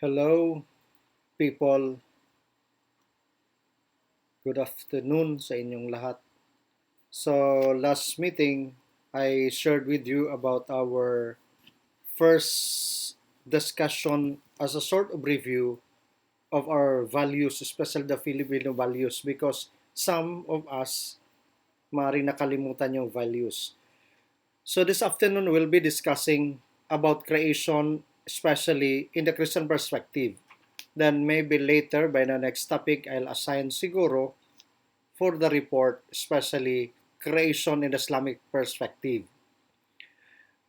Hello, people. Good afternoon sa inyong lahat. So, last meeting, I shared with you about our first discussion as a sort of review of our values, especially the Filipino values, because some of us maaaring nakalimutan yung values. So, this afternoon, we'll be discussing about creation, especially in the Christian perspective. Then maybe later, by the next topic, I'll assign siguro for the report, especially creation in the Islamic perspective.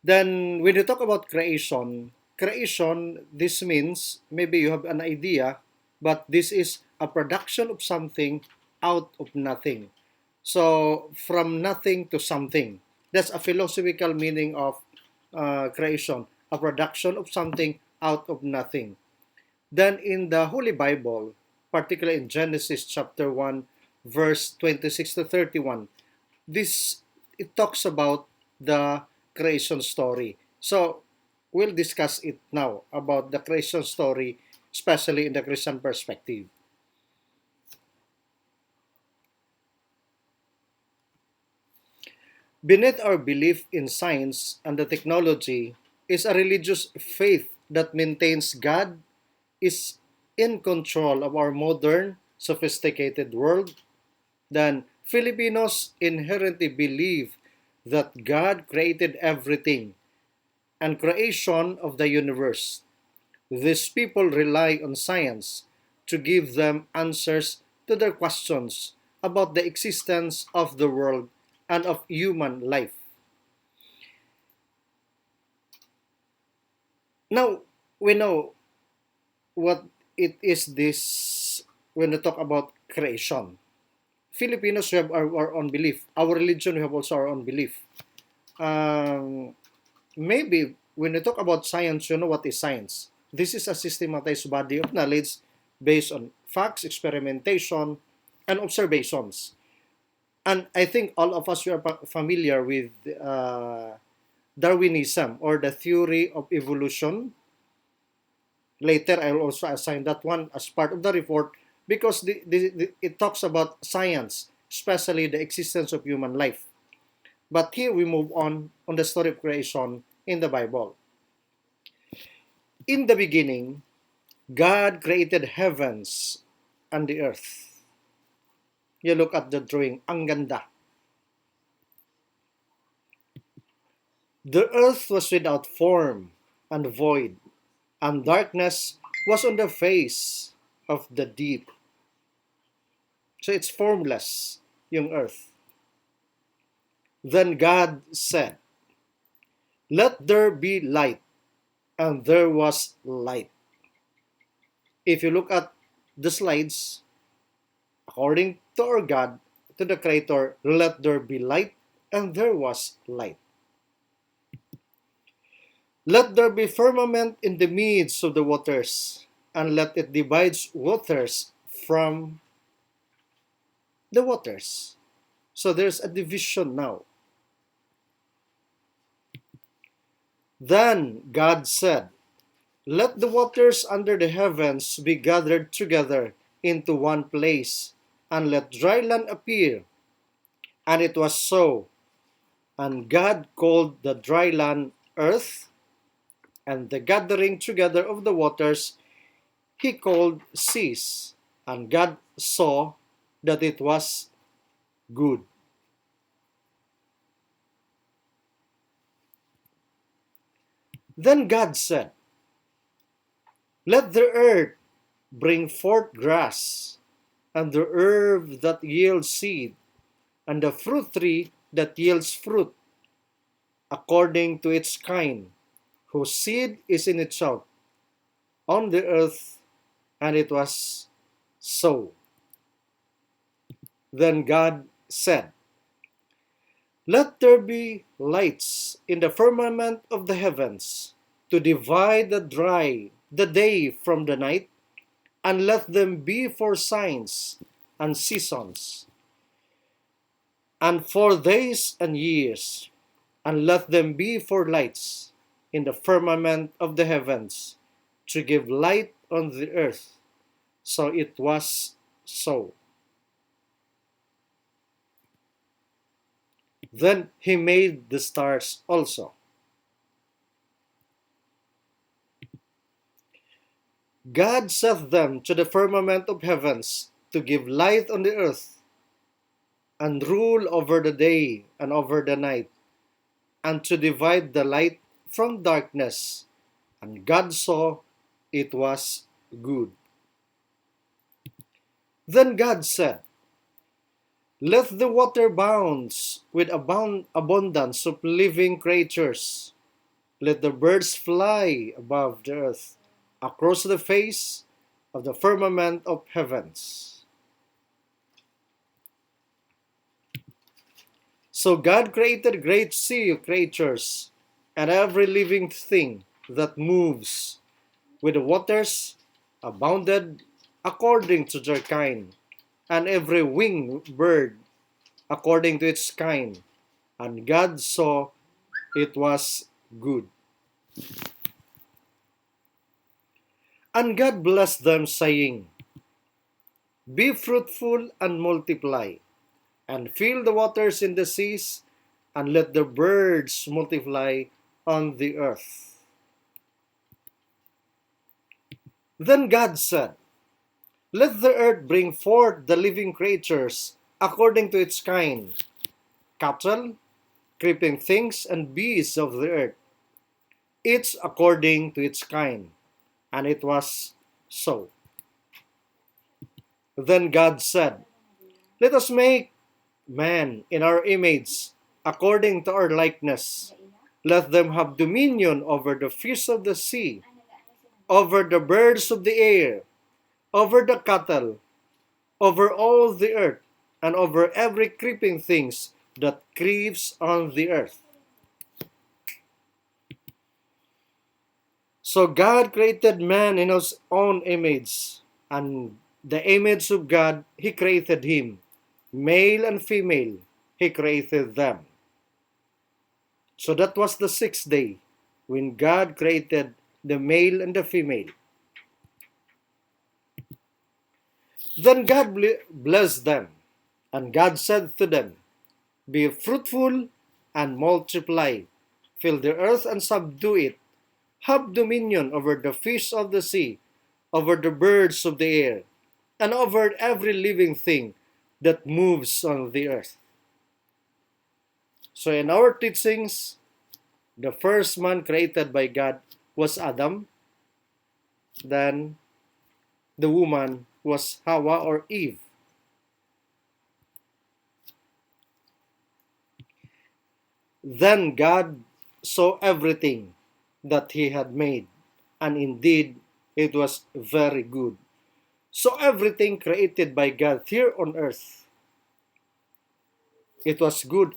Then, when you talk about creation, this means maybe you have an idea, but this is a production of something out of nothing. So, from nothing to something. That's a philosophical meaning of creation, a production of something out of nothing. Then in the Holy Bible, particularly in Genesis chapter 1, verse 26 to 31, it talks about the creation story. So we'll discuss it now about the creation story, especially in the Christian perspective. Beneath our belief in science and the technology is a religious faith that maintains God is in control of our modern, sophisticated world. Then Filipinos inherently believe that God created everything and creation of the universe. These people rely on science to give them answers to their questions about the existence of the world and of human life. Now, we know what it is this when we talk about creation. Filipinos, we have our own belief. Our religion, we have also our own belief. Maybe when we talk about science, you know what is science. This is a systematized body of knowledge based on facts, experimentation, and observations. And I think all of us are familiar with Darwinism or the theory of evolution. Later, I will also assign that one as part of the report because it talks about science, especially the existence of human life. But here we move on the story of creation in the Bible. In the beginning, God created heavens and the earth. You look at the drawing, ang ganda. The earth was without form and void, and darkness was on the face of the deep. So it's formless, yung earth. Then God said, "Let there be light," and there was light. If you look at the slides, according to our God, to the Creator, let there be light, and there was light. Let there be firmament in the midst of the waters, and let it divide waters from the waters. So there's a division now. Then God said, "Let the waters under the heavens be gathered together into one place, and let dry land appear." And it was so. And God called the dry land earth, and the gathering together of the waters he called seas. And God saw that it was good. Then God said, "Let the earth bring forth grass, and the herb that yields seed, and the fruit tree that yields fruit, according to its kind, whose seed is in itself, on the earth." And it was so. Then God said, "Let there be lights in the firmament of the heavens, to divide the day from the night, and let them be for signs and seasons, and for days and years, and let them be for lights in the firmament of the heavens, to give light on the earth. So it was so. Then he made the stars also. God set them to the firmament of heavens to give light on the earth, and rule over the day and over the night, and to divide the light from darkness. And God saw it was good. Then God said, let the water bounds with abundance of living creatures. Let the birds fly above the earth, across the face of the firmament of heavens. So God created a great sea of creatures, and every living thing that moves, with the waters abounded according to their kind, and every winged bird according to its kind. And God saw it was good. And God blessed them, saying, be fruitful and multiply, and fill the waters in the seas, and let the birds multiply on the earth. Then God said, let the earth bring forth the living creatures according to its kind, cattle, creeping things, and beasts of the earth, each according to its kind. And it was so. Then God said, let us make man in our image, according to our likeness. Let them have dominion over the fish of the sea, over the birds of the air, over the cattle, over all the earth, and over every creeping thing that creeps on the earth. So God created man in his own image, and the image of God he created him. Male and female he created them. So that was the sixth day when God created the male and the female. Then God blessed them, and God said to them, be fruitful and multiply, fill the earth and subdue it, have dominion over the fish of the sea, over the birds of the air, and over every living thing that moves on the earth. So in our teachings, the first man created by God was Adam, then the woman was Hawa or Eve. Then God saw everything that he had made, and indeed it was very good. So everything created by God here on earth, it was good.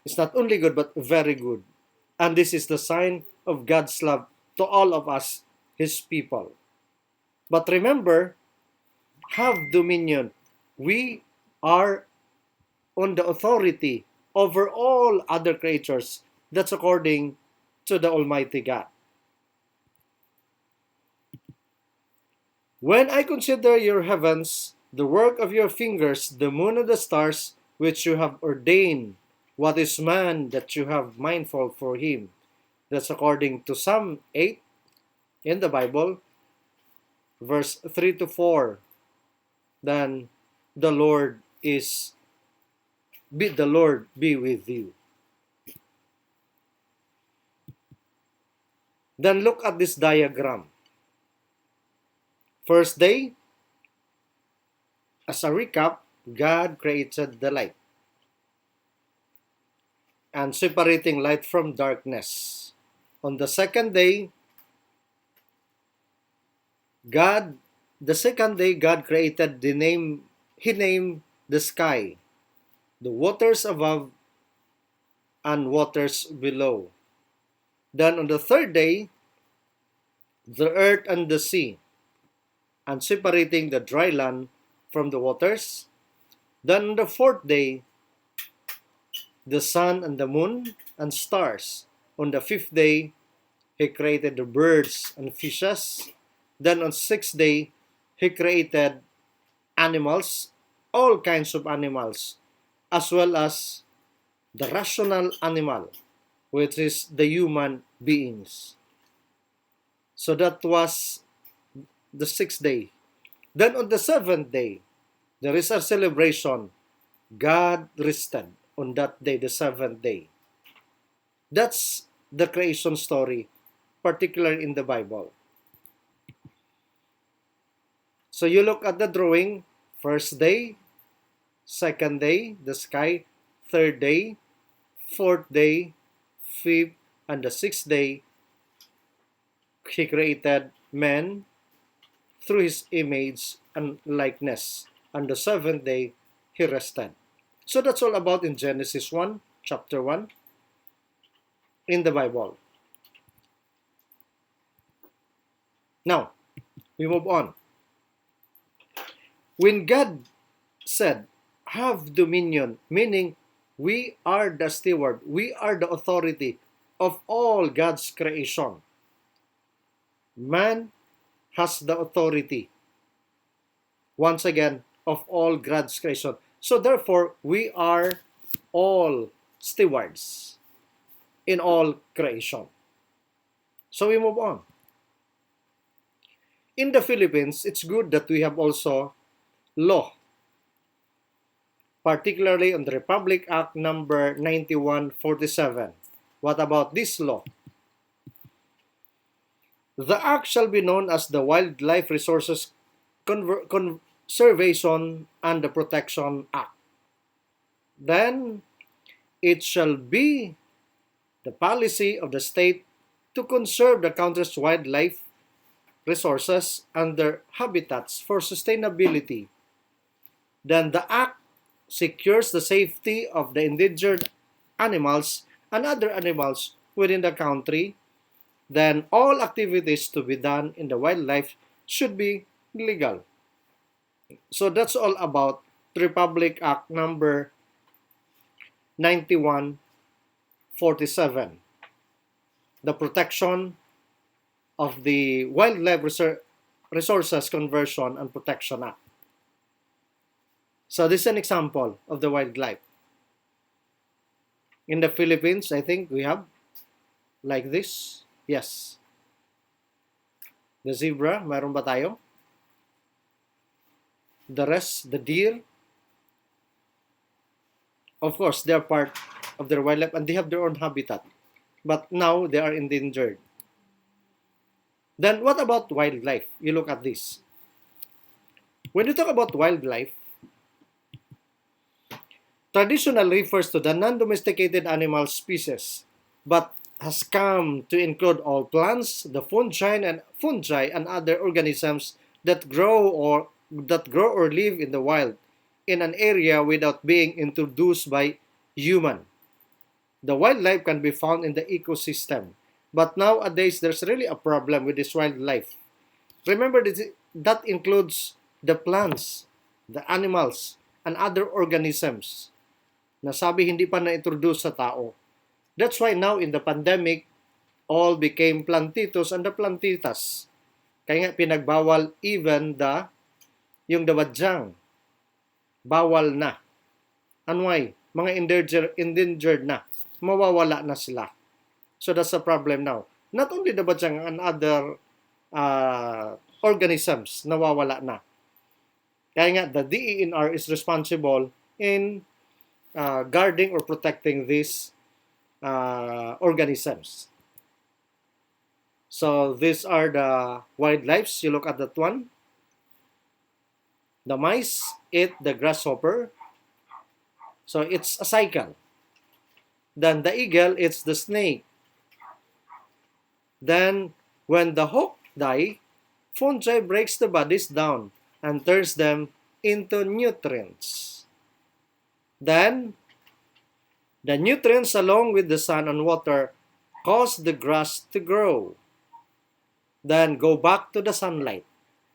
It's not only good, but very good. And this is the sign of God's love to all of us, his people. But remember, have dominion. We are on the authority over all other creatures. That's according to the Almighty God. When I consider your heavens, the work of your fingers, the moon and the stars, which you have ordained, what is man that you have mindful for him? That's according to Psalm 8 in the Bible, verse 3 to 4. Then the Lord be with you. Then look at this diagram. First day, as a recap, God created the light and separating light from darkness. On the second day, God created he named the sky, the waters above and waters below. Then on the third day, the earth and the sea, and separating the dry land from the waters. Then on the fourth day, the sun and the moon and stars. On the fifth day, he created the birds and fishes. Then on sixth day, He created animals, all kinds of animals, as well as the rational animal, which is the human beings. So that was the sixth day. Then on the seventh day, there is a celebration. God rested on that day, the seventh day. That's the creation story, particularly in the Bible. So you look at the drawing, first day, second day, the sky, third day, fourth day, fifth, and the sixth day, He created man through His image and likeness. And the seventh day, He rested. So that's all about in Genesis 1, chapter 1, in the Bible. Now, we move on. When God said, have dominion, meaning we are the steward, we are the authority of all God's creation. Man has the authority, once again, of all God's creation. So therefore, we are all stewards in all creation. So we move on. In the Philippines, it's good that we have also law, particularly on the Republic Act number 9147. What about this law? The act shall be known as the Wildlife Resources Conservation and the Protection Act. Then, it shall be the policy of the state to conserve the country's wildlife resources and their habitats for sustainability. Then the act secures the safety of the endangered animals and other animals within the country. Then all activities to be done in the wildlife should be legal. So that's all about Republic Act number 9147, the protection of the Wildlife Resources Conservation and Protection Act. So this is an example of the wildlife. In the Philippines, I think we have like this. Yes. The zebra, meron ba tayo? The rest, the deer. Of course, they are part of their wildlife and they have their own habitat. But now they are endangered. Then what about wildlife? You look at this. When you talk about wildlife, traditionally refers to the non-domesticated animal species, but has come to include all plants, the fungi and other organisms that grow or live in the wild in an area without being introduced by human. The wildlife can be found in the ecosystem, but nowadays there's really a problem with this wildlife. Remember that includes the plants, the animals, and other organisms na sabi hindi pa na-introduce sa tao. That's why now in the pandemic, all became plantitos and the plantitas. Kaya nga pinagbawal even yung dawadyang. Bawal na. And why? Mga endangered na. Mawawala na sila. So that's the problem now. Not only dawadyang and other organisms nawawala na. Kaya nga the DENR is responsible in guarding or protecting these organisms. So these are the wildlife. You look at that one. The mice eat the grasshopper. So it's a cycle. Then the eagle eats the snake. Then when the hawk die, fungi breaks the bodies down and turns them into nutrients. Then the nutrients along with the sun and water cause the grass to grow. Then go back to the sunlight.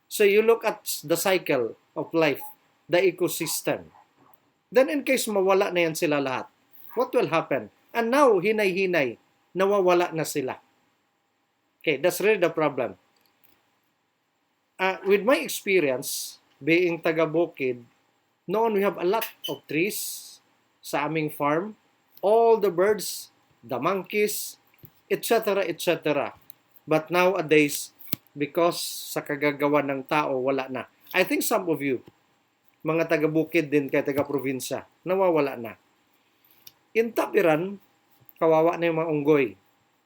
So you look at the cycle of life, the ecosystem. Then in case mawala na yan sila lahat, what will happen? And now, hinay-hinay, nawawala na sila. Okay, that's really the problem. with my experience being taga-bukid, noon we have a lot of trees sa aming farm. All the birds, the monkeys, etc., etc. But nowadays, because sa kagagawa ng tao, wala na. I think some of you, mga taga-bukid din kaya taga-probinsya, nawawala na. In Tapiran, kawawa na yung mga unggoy.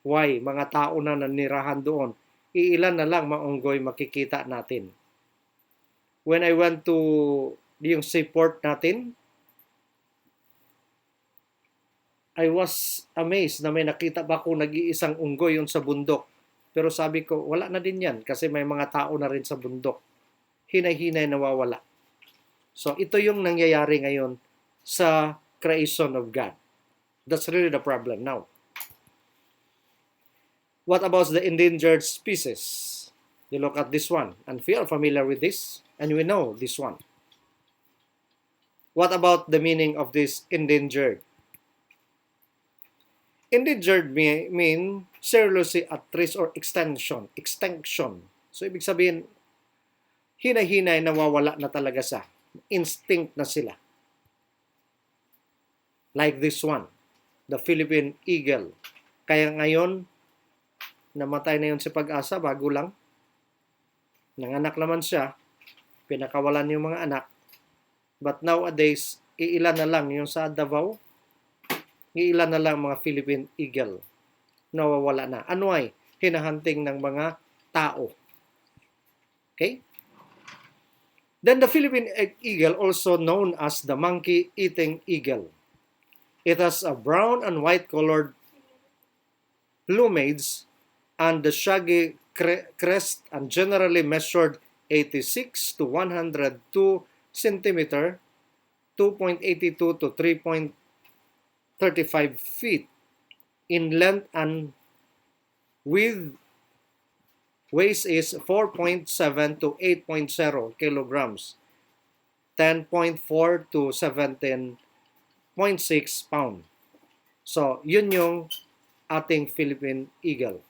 Why? Mga tao na nanirahan doon. Iilan na lang mga unggoy makikita natin. When I went to yung seaport natin, I was amazed na may nakita ba ako nag-iisang unggoy yun sa bundok. Pero sabi ko, wala na din yan kasi may mga tao na rin sa bundok. Hinay-hinay nawawala. So ito yung nangyayari ngayon sa creation of God. That's really the problem now. What about the endangered species? You look at this one, and we are familiar with this, and we know this one. What about the meaning of this endangered? Endangered mean seriously at risk or extinction. So ibig sabihin, hinay-hinay nawawala na talaga sa instinct na sila. Like this one, the Philippine Eagle. Kaya ngayon, namatay na yun si Pag-asa, bago lang. Nanganak naman siya, pinakawalan yung mga anak. But nowadays, iilan na lang yung sa Davao, iilan na lang mga Philippine Eagle. Nawawala na. Ano ay? Hinahunting ng mga tao. Okay? Then the Philippine Eagle, also known as the monkey-eating eagle. It has a brown and white colored plumage and the shaggy crest and generally measured 86 to 102 centimeter, 2.82 to 3.35 feet in length, and width weight is 4.7 to 8.0 kilograms, 10.4 to 17.6 pound. So, yun yung ating Philippine Eagle.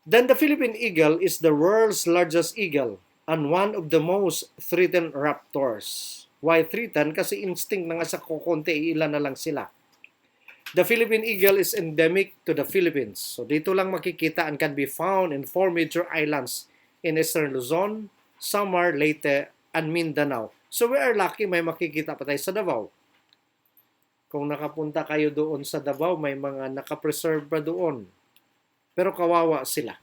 Then the Philippine Eagle is the world's largest eagle and one of the most threatened raptors. Why threatened? Kasi instinct na nga sa kukunti, ilan na lang sila. The Philippine Eagle is endemic to the Philippines. So dito lang makikita and can be found in 4 major islands in Eastern Luzon, Samar, Leyte, and Mindanao. So we are lucky may makikita pa tayo sa Davao. Kung nakapunta kayo doon sa Davao, may mga nakapreserve pa doon. Pero kawawa sila.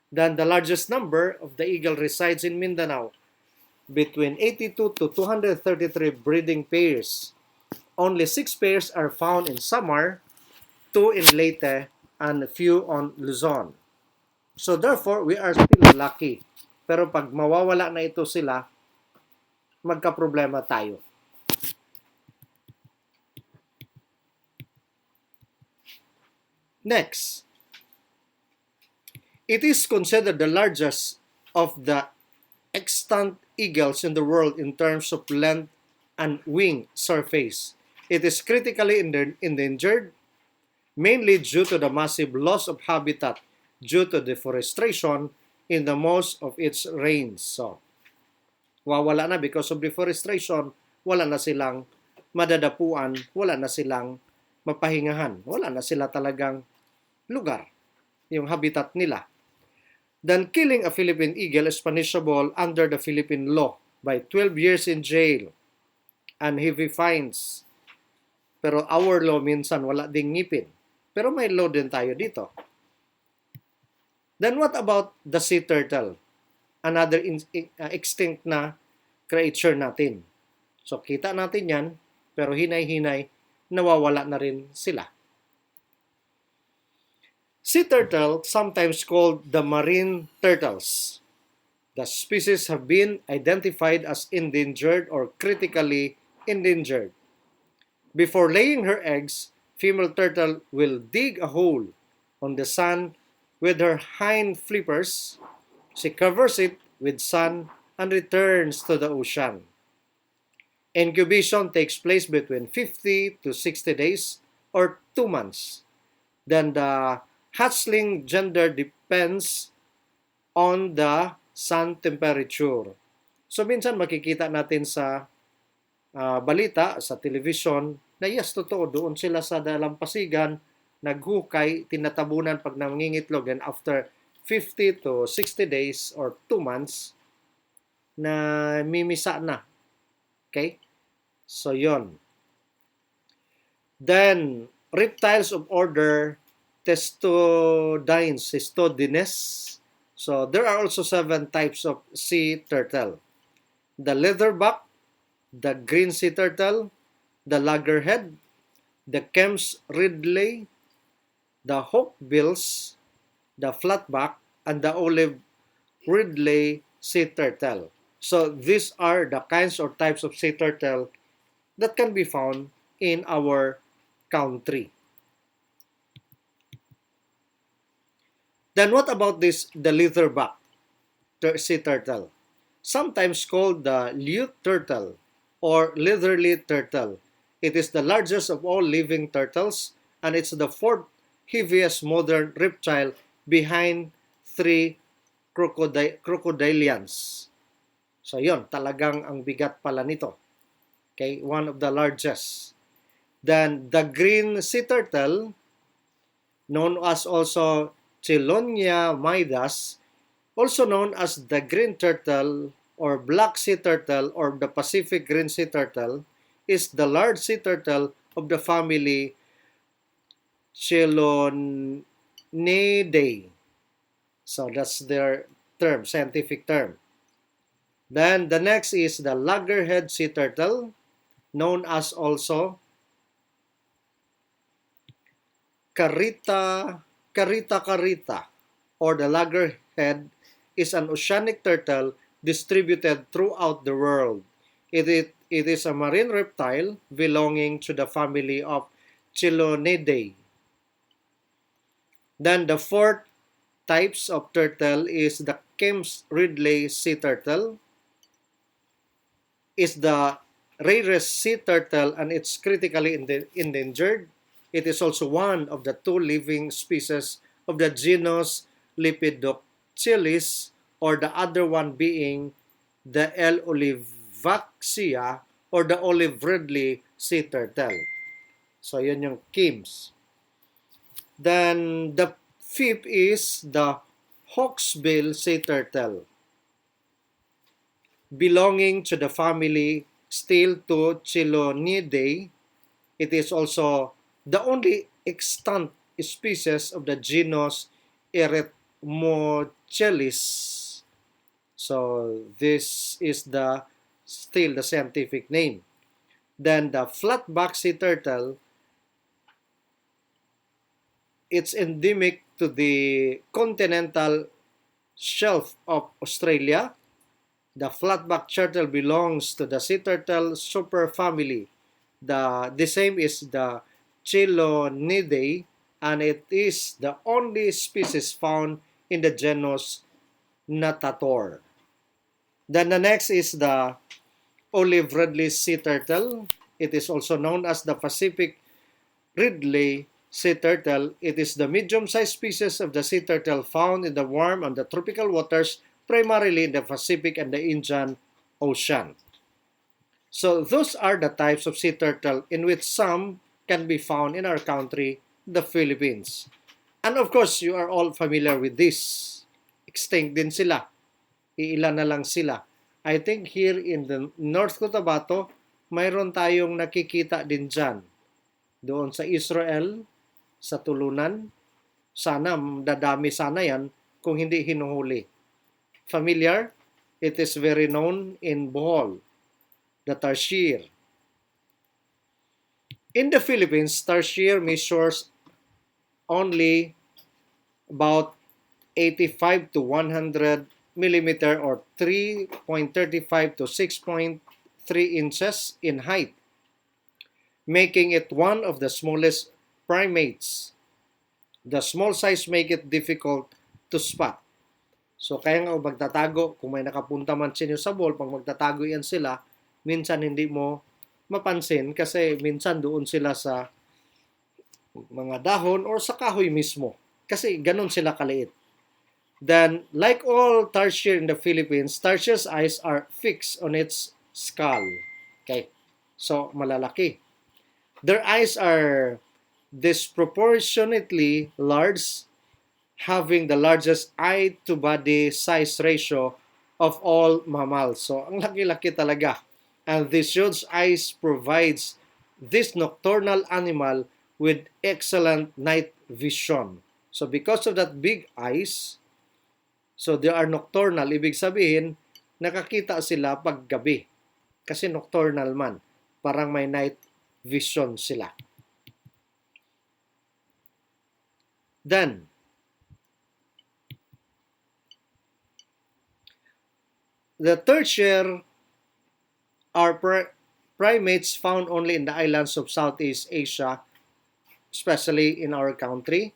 Then the largest number of the eagle resides in Mindanao, between 82 to 233 breeding pairs. Only 6 pairs are found in Samar, 2 in Leyte, and a few on Luzon. So therefore, we are still lucky. Pero pag mawawala na ito sila, magka-problema tayo. Next, it is considered the largest of the extant eagles in the world in terms of length and wing surface. It is critically endangered, mainly due to the massive loss of habitat due to deforestation in the most of its range. So, wawala na because of deforestation, wala na silang madadapuan, wala na silang mapahingahan, wala na sila talagang lugar, yung habitat nila. Then killing a Philippine eagle is punishable under the Philippine law by 12 years in jail and heavy fines. Pero our law minsan wala ding ngipin. Pero may law din tayo dito. Then what about the sea turtle? Another extinct na creature natin. So kita natin yan, pero hinay-hinay, nawawala na rin sila. Sea turtle, sometimes called the marine turtles. The species have been identified as endangered or critically endangered. Before laying her eggs, female turtle will dig a hole on the sand with her hind flippers. She covers it with sand and returns to the ocean. Incubation takes place between 50 to 60 days or 2 months. Then the hatchling gender depends on the sun temperature. So minsan makikita natin sa balita, sa television, na yes, totoo, doon sila sa dalampasigan, naghukay, tinatabunan pag nangingitlog, and after 50 to 60 days or 2 months, na mimisa na. Okay? So, yon. Then, reptiles of order Testudines. So, there are also 7 types of sea turtle. The leatherback, the green sea turtle, the laggerhead, the Kemp's Ridley, the hawkbills, the flatback, and the olive Ridley sea turtle. So these are the kinds or types of sea turtle that can be found in our country. Then what about the leatherback sea turtle? Sometimes called the lute turtle or leatherly turtle. It is the largest of all living turtles, and it's the fourth heaviest modern reptile behind 3 crocodilians. So yon, talagang ang bigat pala nito. Okay, one of the largest. Then the green sea turtle, known as also Chelonia midas, also known as the green turtle or black sea turtle or the Pacific green sea turtle, is the large sea turtle of the family Chelonidae. So that's their term, scientific term. Then the next is the Laggerhead Sea Turtle, known as also Carita, or the Laggerhead, is an oceanic turtle distributed throughout the world. It is a marine reptile belonging to the family of Chelonidae. Then the fourth types of turtle is the Kemp's Ridley Sea Turtle, is the rarest sea turtle and it's critically endangered. It is also one of the 2 living species of the genus Lepidopterygis, or the other one being the L. olivaceae or the olive Ridley sea turtle. So yun yung Kim's. Then the fifth is the Hawksbill Sea Turtle, belonging to the family Steatochelonidae. It is also the only extant species of the genus Erythmochelis. So this is still the scientific name. Then the flatback sea turtle, it's endemic to the continental shelf of Australia. The flatback turtle belongs to the sea turtle superfamily. The same is the Chelonidae, and it is the only species found in the genus Natator. Then the next is the olive Ridley sea turtle. It is also known as the Pacific Ridley sea turtle. It is the medium-sized species of the sea turtle found in the warm and the tropical waters, primarily in the Pacific and the Indian Ocean. So those are the types of sea turtle in which some can be found in our country, the Philippines. And of course, you are all familiar with this. Extinct din sila. Iilan na lang sila. I think here in the North Cotabato, mayroon tayong nakikita din dyan. Doon sa Israel, sa Tulunan, sana, dadami sana yan kung hindi hinuhuli. Familiar? It is very known in Bohol, the tarsier. In the Philippines, tarsier measures only about 85 to 100 millimeter or 3.35 to 6.3 inches in height, making it one of the smallest primates. The small size make it difficult to spot. So kaya nga magtatago, kung may nakapunta man sa inyo sa ball, pag magtatago yan sila, minsan hindi mo mapansin kasi minsan doon sila sa mga dahon or sa kahoy mismo. Kasi ganun sila kaliit. Then, like all tarsier in the Philippines, tarsier's eyes are fixed on its skull. Okay, so malalaki. Their eyes are disproportionately large, having the largest eye-to-body size ratio of all mammals. So, ang laki-laki talaga. And this huge eyes provides this nocturnal animal with excellent night vision. So, because of that big eyes, so they are nocturnal. Ibig sabihin, nakakita sila pag gabi. Kasi nocturnal man. Parang may night vision sila. Then, the tertiary are primates found only in the islands of Southeast Asia, especially in our country.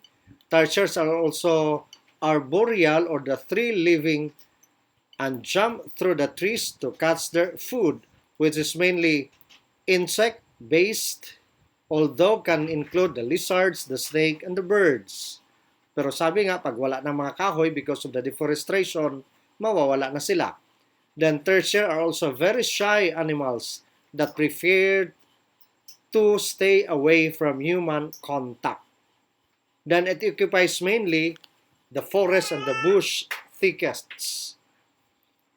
Tertiaries are also arboreal, or the tree living, and jump through the trees to catch their food, which is mainly insect-based, although can include the lizards, the snake, and the birds. Pero sabi nga, pag wala ng mga kahoy because of the deforestation, mawawala na sila. Then tertiary are also very shy animals that prefer to stay away from human contact. Then it occupies mainly the forest and the bush thickets.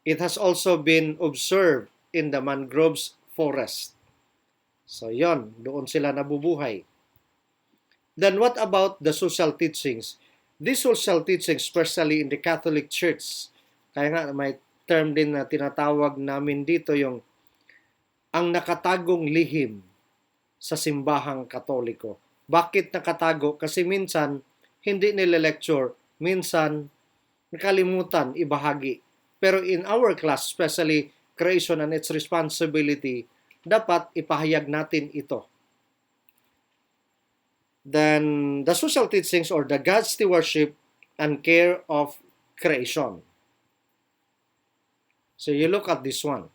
It has also been observed in the mangroves forest. So yon, doon sila nabubuhay. Then what about the social teachings? These social teachings, especially in the Catholic Church, kaya nga may term din na tinatawag namin dito yung ang nakatagong lihim sa simbahang Katoliko. Bakit nakatago? Kasi minsan hindi nile-lecture, minsan nakalimutan ibahagi. Pero in our class, especially creation and its responsibility, dapat ipahayag natin ito. Then the social teachings, or the God's stewardship and care of creation. So you look at this one.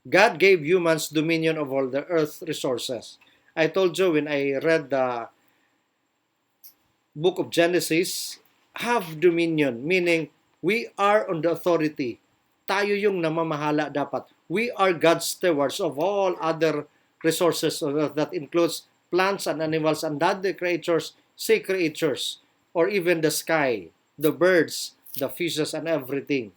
God gave humans dominion of all the earth resources. I told you when I read the book of Genesis, have dominion, meaning we are on the authority. Tayo yung namamahala dapat. We are God's stewards of all other resources on earth. That includes plants and animals and other creatures, sea creatures, or even the sky, the birds, the fishes, and everything.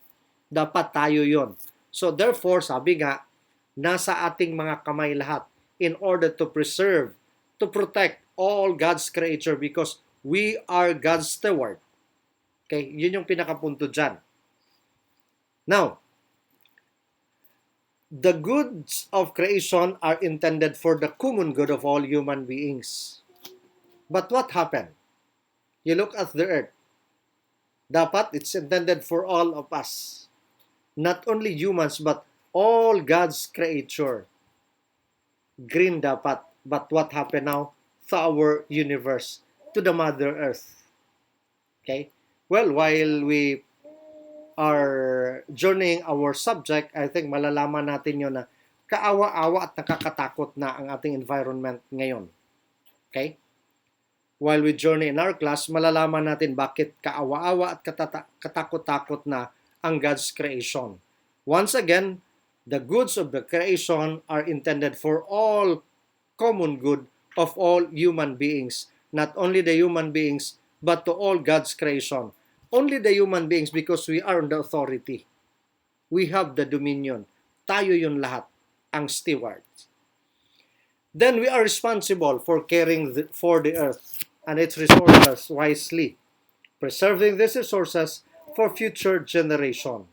Dapat tayo yon. So therefore, sabi nga, nasa ating mga kamay lahat in order to preserve, to protect all God's creature because we are God's steward. Okay, yun yung pinakapunto dyan. Now, the goods of creation are intended for the common good of all human beings. But what happened? You look at the earth. Dapat it's intended for all of us. Not only humans, but all God's creature. Green dapat. But what happened now to our universe, to the Mother Earth? Okay? Well, while we are journeying our subject, I think malalaman natin yun na kaawa-awa at nakakatakot na ang ating environment ngayon. Okay? While we journey in our class, malalaman natin bakit kaawa-awa at katakot-takot na ang God's creation. Once again, the goods of the creation are intended for all common good of all human beings. Not only the human beings, but to all God's creation. Only the human beings because we are on the authority. We have the dominion. Tayo yun lahat, ang stewards. Then we are responsible for caring for the earth and its resources wisely, preserving these resources for future generation.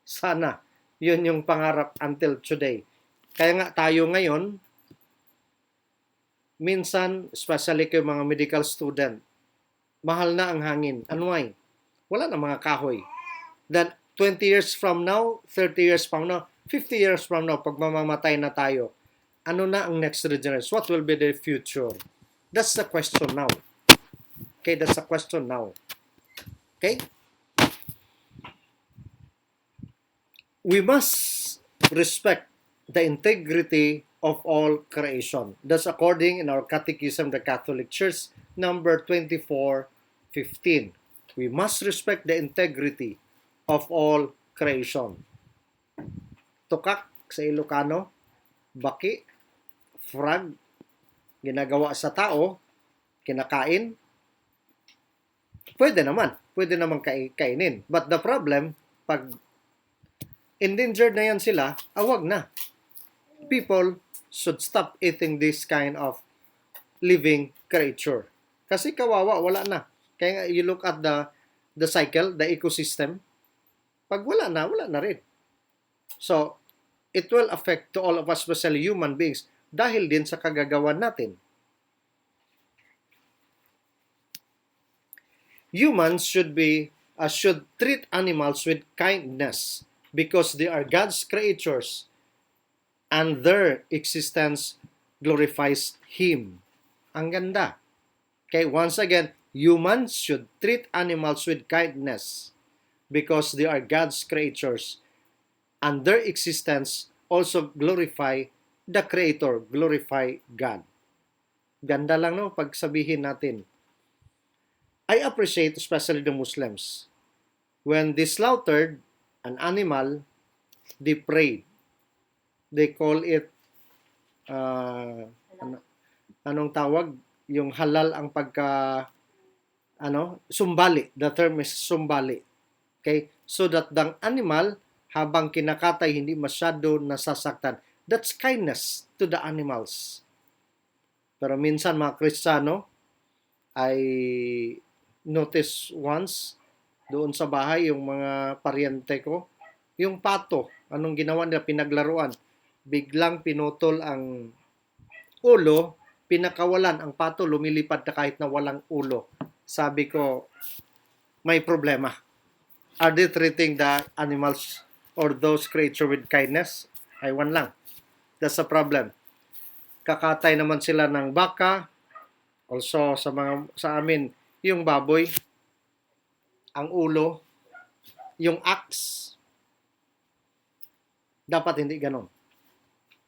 Sana, yun yung pangarap until today. Kaya nga tayo ngayon, minsan, especially kay mga medical student, mahal na ang hangin. Ano why? Wala na mga kahoy. Then, 20 years from now, 30 years from now, 50 years from now, pag mamamatay na tayo, ano na ang next generation? What will be the future? That's the question now. Okay, that's the question now. Okay? We must respect the integrity of all creation. That's according in our Catechism, the Catholic Church, number 2415. We must respect the integrity of all creation. Tukak sa Ilocano, baki, frog, ginagawa sa tao, kinakain, pwede naman kainin. But the problem, pag endangered na yan sila, awag na. People should stop eating this kind of living creature. Kasi kawawa, wala na. Kaya you look at the cycle, the ecosystem, pag wala na rin. So, it will affect to all of us, especially human beings, dahil din sa kagagawan natin. Humans should treat animals with kindness because they are God's creatures and their existence glorifies Him. Ang ganda. Okay, once again, humans should treat animals with kindness because they are God's creatures and their existence also glorify the Creator, glorify God. Ganda lang no, pag sabihin natin. I appreciate especially the Muslims. When they slaughtered an animal, they prayed. They call it, anong tawag? Yung halal ang sumbali. The term is sumbali. Okay? So that the animal, habang kinakatay, hindi masyado nasasaktan. That's kindness to the animals. Pero minsan mga Kristiyano, I notice once, doon sa bahay, yung mga paryente ko, yung pato, anong ginawa nila, pinaglaruan. Biglang pinutol ang ulo, pinakawalan ang pato, lumilipad na kahit na walang ulo. Sabi ko, may problema. Are they treating the animals or those creatures with kindness? Aywan lang. That's a problem. Kakatay naman sila ng baka. Also, sa amin, yung baboy, ang ulo, yung axe, dapat hindi ganon.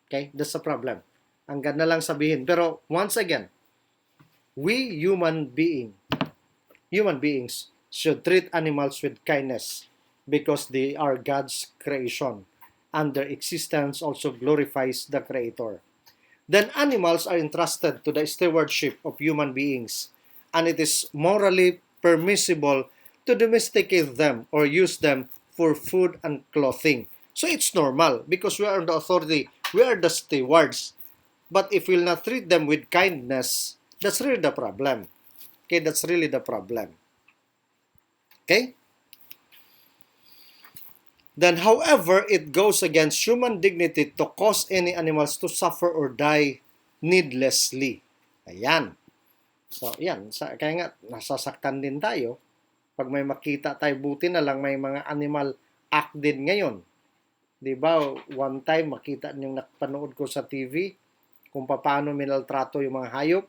Okay? That's a problem. Ang ganda lang sabihin. Pero once again, we human beings should treat animals with kindness because they are God's creation and their existence also glorifies the Creator. Then animals are entrusted to the stewardship of human beings, and it is morally permissible to domesticate them or use them for food and clothing. So it's normal because we are the authority, we are the stewards. But if we'll not treat them with kindness, that's really the problem. Okay, that's really the problem. Okay? Then, however, it goes against human dignity to cause any animals to suffer or die needlessly. Ayan. So, yan. Kaya nga, nasasaktan din tayo. Pag may makita tayo, buti na lang may mga animal act din ngayon. Diba? One time, makita niyong napanood ko sa TV kung paano minaltrato yung mga hayop.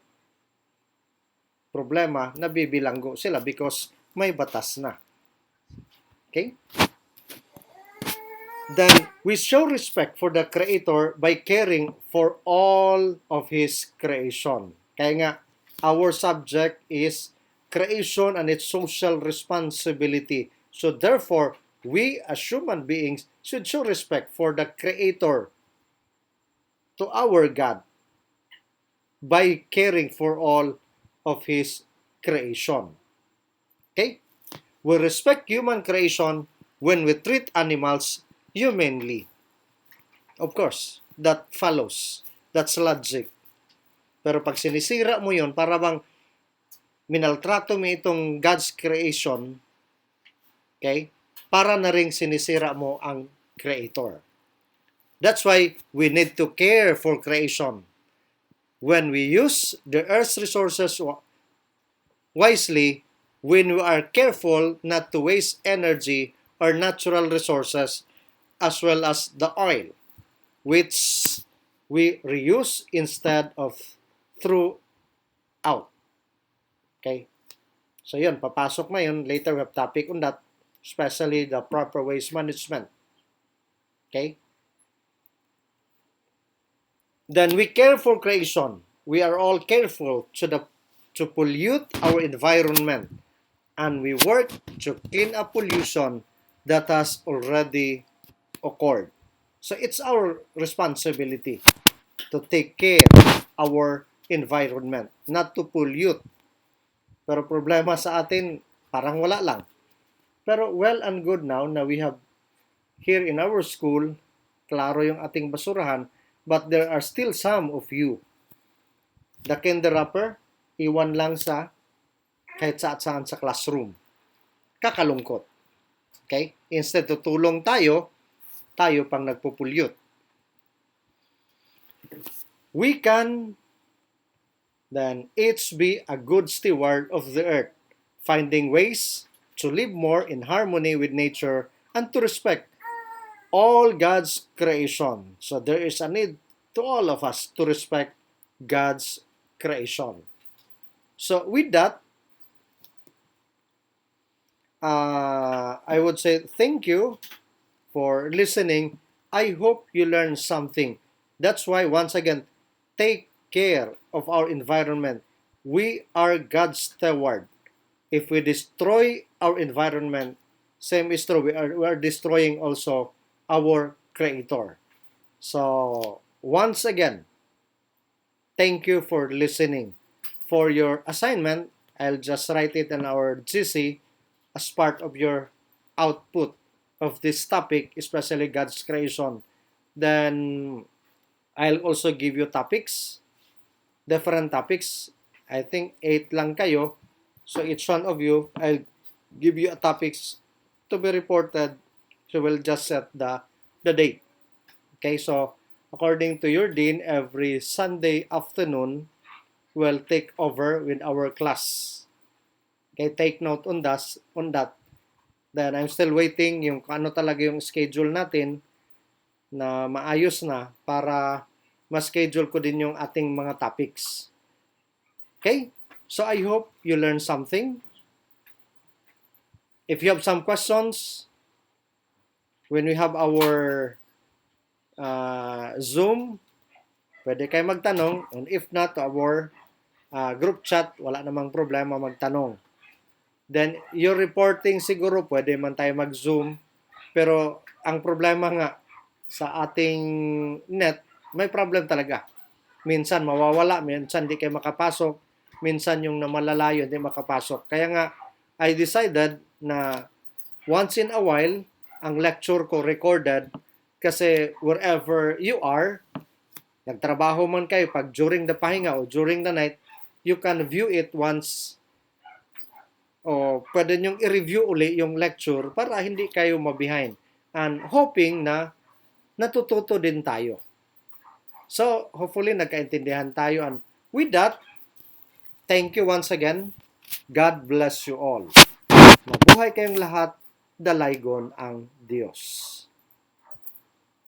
Problema, nabibilanggo sila because may batas na. Okay? Then we show respect for the Creator by caring for all of His creation. Kaya nga, our subject is creation and its social responsibility. So therefore, we as human beings should show respect for the Creator to our God by caring for all of His creation. Okay? We respect human creation when we treat animals humanly. Of course, that follows. That's logic. Pero pag sinisira mo yun, para bang minaltrato mo itong God's creation, okay? Para na ring sinisira mo ang Creator. That's why we need to care for creation. When we use the earth's resources wisely, when we are careful not to waste energy or natural resources, as well as the oil, which we reuse instead of throw out. Okay? So yun, papasok na yun. Later we have topic on that, especially the proper waste management. Okay? Then we care for creation. We are all careful to pollute our environment. and we work to clean up pollution that has already occurred. So it's our responsibility to take care of our environment, not to pollute. Pero problema sa atin, parang wala lang. Pero well and good now na we have here in our school, klaro yung ating basurahan, but there are still some of you. The candy wrapper, iwan lang sa kahit saan sa classroom. Kakalungkot. Okay? Instead tutulong tayo, tayo pang nagpupulyot. We can then each be a good steward of the earth, finding ways to live more in harmony with nature and to respect all God's creation. So there is a need to all of us to respect God's creation. So with that, I would say thank you for listening. I hope you learned something. That's why, once again, take care of our environment. We are God's steward. If we destroy our environment, same is true, we are destroying also our Creator. So, once again, thank you for listening. For your assignment, I'll just write it in our GC as part of your output of this topic, especially God's creation. Then, I'll also give you topics, different topics. I think 8 lang kayo. So each one of you, I'll give you a topics to be reported. So we'll just set the date. Okay, so according to your dean, every Sunday afternoon, we'll take over with our class. Okay, take note on that. Then I'm still waiting yung ano talaga yung schedule natin na maayos na para ma-schedule ko din yung ating mga topics. Okay? So I hope you learned something. If you have some questions, when we have our Zoom, pwede kayo magtanong. And if not, to our group chat, wala namang problema magtanong. Then, your reporting siguro, pwede man tayo mag-Zoom. Pero, ang problema nga, sa ating net, may problem talaga. Minsan mawawala, minsan di kayo makapasok, minsan yung namalalayo hindi makapasok. Kaya nga, I decided na once in a while, ang lecture ko recorded kasi wherever you are, nagtrabaho man kayo, pag during the pahinga o during the night, you can view it once o pwede nyong i-review uli yung lecture para hindi kayo mabihind. And hoping na natututo din tayo. So, hopefully, nagkaintindihan tayo. And with that, thank you once again. God bless you all. Mabuhay kayong lahat. Dalaygon ang Diyos.